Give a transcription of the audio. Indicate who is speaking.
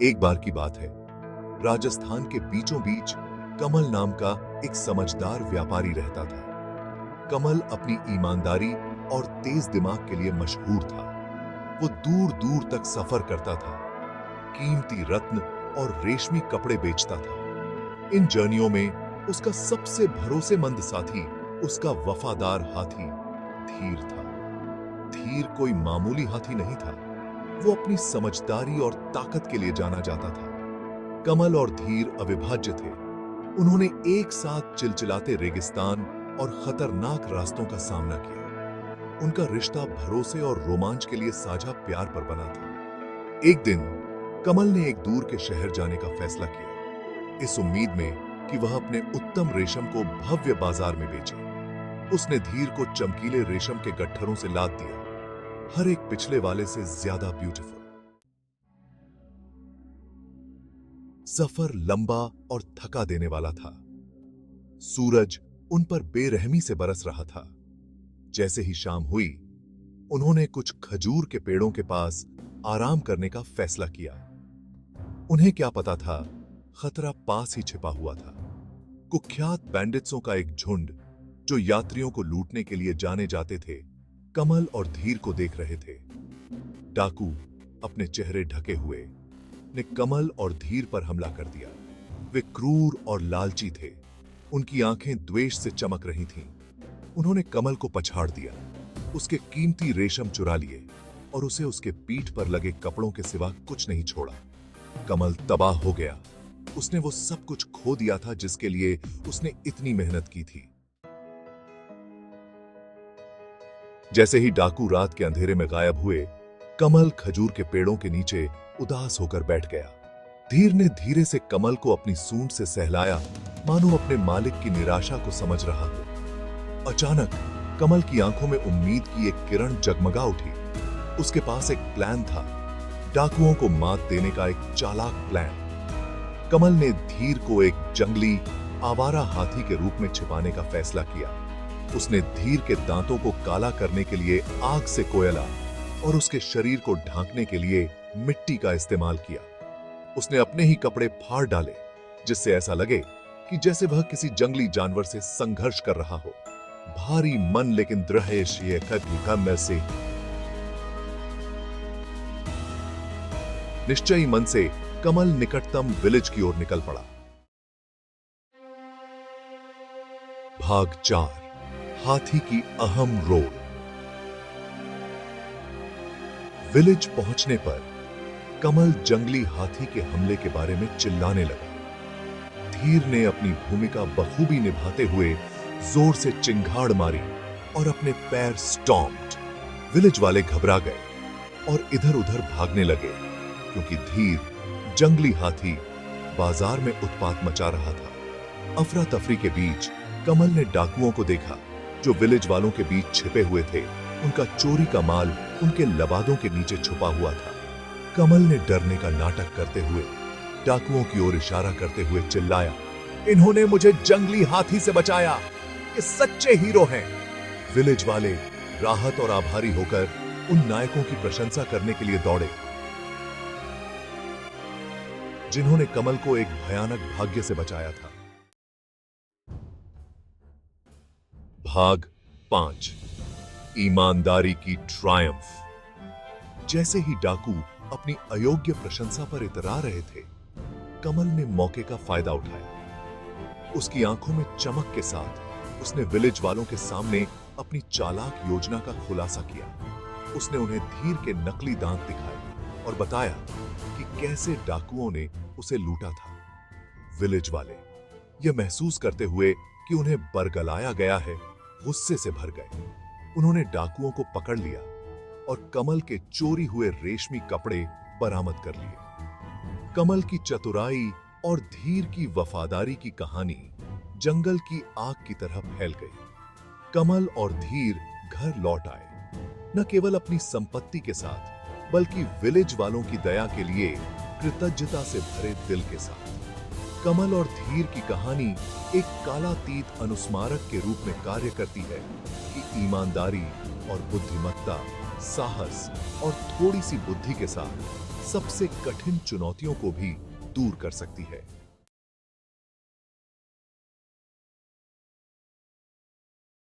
Speaker 1: एक बार की बात है, राजस्थान के बीचों बीच कमल नाम का एक समझदार व्यापारी रहता था। कमल अपनी ईमानदारी और तेज दिमाग के लिए मशहूर था। वो दूर दूर तक सफर करता था, कीमती रत्न और रेशमी कपड़े बेचता था। इन जर्नियों में उसका सबसे भरोसेमंद साथी उसका वफादार हाथी धीर था। धीर कोई मामूली हाथी नहीं था, वो अपनी समझदारी और ताकत के लिए जाना जाता था। कमल और धीर अविभाज्य थे। उन्होंने एक साथ चिलचिलाते रेगिस्तान और खतरनाक रास्तों का सामना किया। उनका रिश्ता भरोसे और रोमांच के लिए साझा प्यार पर बना था। एक दिन कमल ने एक दूर के शहर जाने का फैसला किया, इस उम्मीद में कि वह अपने उत्तम रेशम को भव्य बाजार में बेचे। उसने धीर को चमकीले रेशम के गट्ठरों से लाद दिया, हर एक पिछले वाले से ज्यादा ब्यूटीफुल। सफर लंबा और थका देने वाला था। सूरज उन पर बेरहमी से बरस रहा था। जैसे ही शाम हुई, उन्होंने कुछ खजूर के पेड़ों के पास आराम करने का फैसला किया। उन्हें क्या पता था, खतरा पास ही छिपा हुआ था। कुख्यात बैंडिट्सों का एक झुंड जो यात्रियों को लूटने के लिए जाने जाते थे, कमल और धीर को देख रहे थे। डाकू अपने चेहरे ढके हुए ने कमल और धीर पर हमला कर दिया। वे क्रूर और लालची थे, उनकी आंखें द्वेष से चमक रही थीं। उन्होंने कमल को पछाड़ दिया, उसके कीमती रेशम चुरा लिए और उसे उसके पीठ पर लगे कपड़ों के सिवा कुछ नहीं छोड़ा। कमल तबाह हो गया। उसने वो सब कुछ खो दिया था जिसके लिए उसने इतनी मेहनत की थी। जैसे ही डाकू रात के अंधेरे में गायब हुए, कमल खजूर के पेड़ों के नीचे उदास होकर बैठ गया। धीर ने धीरे से कमल को अपनी सूंड से सहलाया, मानो अपने मालिक की निराशा को समझ रहा हो। अचानक कमल की आंखों में उम्मीद की एक किरण जगमगा उठी। उसके पास एक प्लान था, डाकुओं को मात देने का एक चालाक प्लान। कमल ने धीर को एक जंगली आवारा हाथी के रूप में छिपाने का फैसला किया। उसने धीर के दांतों को काला करने के लिए आग से कोयला और उसके शरीर को ढांकने के लिए मिट्टी का इस्तेमाल किया। उसने अपने ही कपड़े फाड़ डाले, जिससे ऐसा लगे कि जैसे वह किसी जंगली जानवर से संघर्ष कर रहा हो। भारी मन लेकिन दृढ़ ये कम में से निश्चयी मन से कमल निकटतम विलेज की ओर निकल पड़ा। भाग 4, हाथी की अहम रोल। विलेज पहुंचने पर कमल जंगली हाथी के हमले के बारे में चिल्लाने लगा। धीर ने अपनी भूमिका बखूबी निभाते हुए जोर से चिंगाड़ मारी और अपने पैर स्टॉम्प्ड। विलेज वाले घबरा गए और इधर-उधर भागने लगे, क्योंकि धीर जंगली हाथी बाजार में उत्पात मचा रहा था। अफरा तफरी के बीच कमल ने डाकुओं को देखा, जो विलेज वालों के बीच छिपे हुए थे। उनका चोरी का माल उनके लबादों के नीचे छुपा हुआ था। कमल ने डरने का नाटक करते हुए डाकुओं की ओर इशारा करते हुए चिल्लाया, इन्होंने मुझे जंगली हाथी से बचाया, ये सच्चे हीरो हैं। विलेज वाले राहत और आभारी होकर उन नायकों की प्रशंसा करने के लिए दौड़े, जिन्होंने कमल को एक भयानक भाग्य से बचाया था। भाग 5, ईमानदारी की ट्रायम्फ। जैसे ही डाकू अपनी अयोग्य प्रशंसा पर इतरा रहे थे, कमल ने मौके का फायदा उठाया। उसकी आंखों में चमक के साथ उसने विलेज वालों के सामने अपनी चालाक योजना का खुलासा किया। उसने उन्हें धीर के नकली दांत दिखाए और बताया कि कैसे डाकुओं ने उसे लूटा था। विलेज वाले यह महसूस करते हुए कि उन्हें बरगलाया गया है, गुस्से से भर गए। उन्होंने डाकुओं को पकड़ लिया और कमल के चोरी हुए रेशमी कपड़े बरामद कर लिए। कमल की चतुराई और धीर की वफादारी की कहानी जंगल की आग की तरह फैल गई। कमल और धीर घर लौट आए, न केवल अपनी संपत्ति के साथ, बल्कि विलेज वालों की दया के लिए कृतज्ञता से भरे दिल के साथ। कमल और धीर की कहानी एक कालातीत अनुस्मारक के रूप में कार्य करती है कि ईमानदारी और बुद्धिमत्ता, साहस और थोड़ी सी बुद्धि के साथ सबसे कठिन चुनौतियों को भी दूर कर सकती है।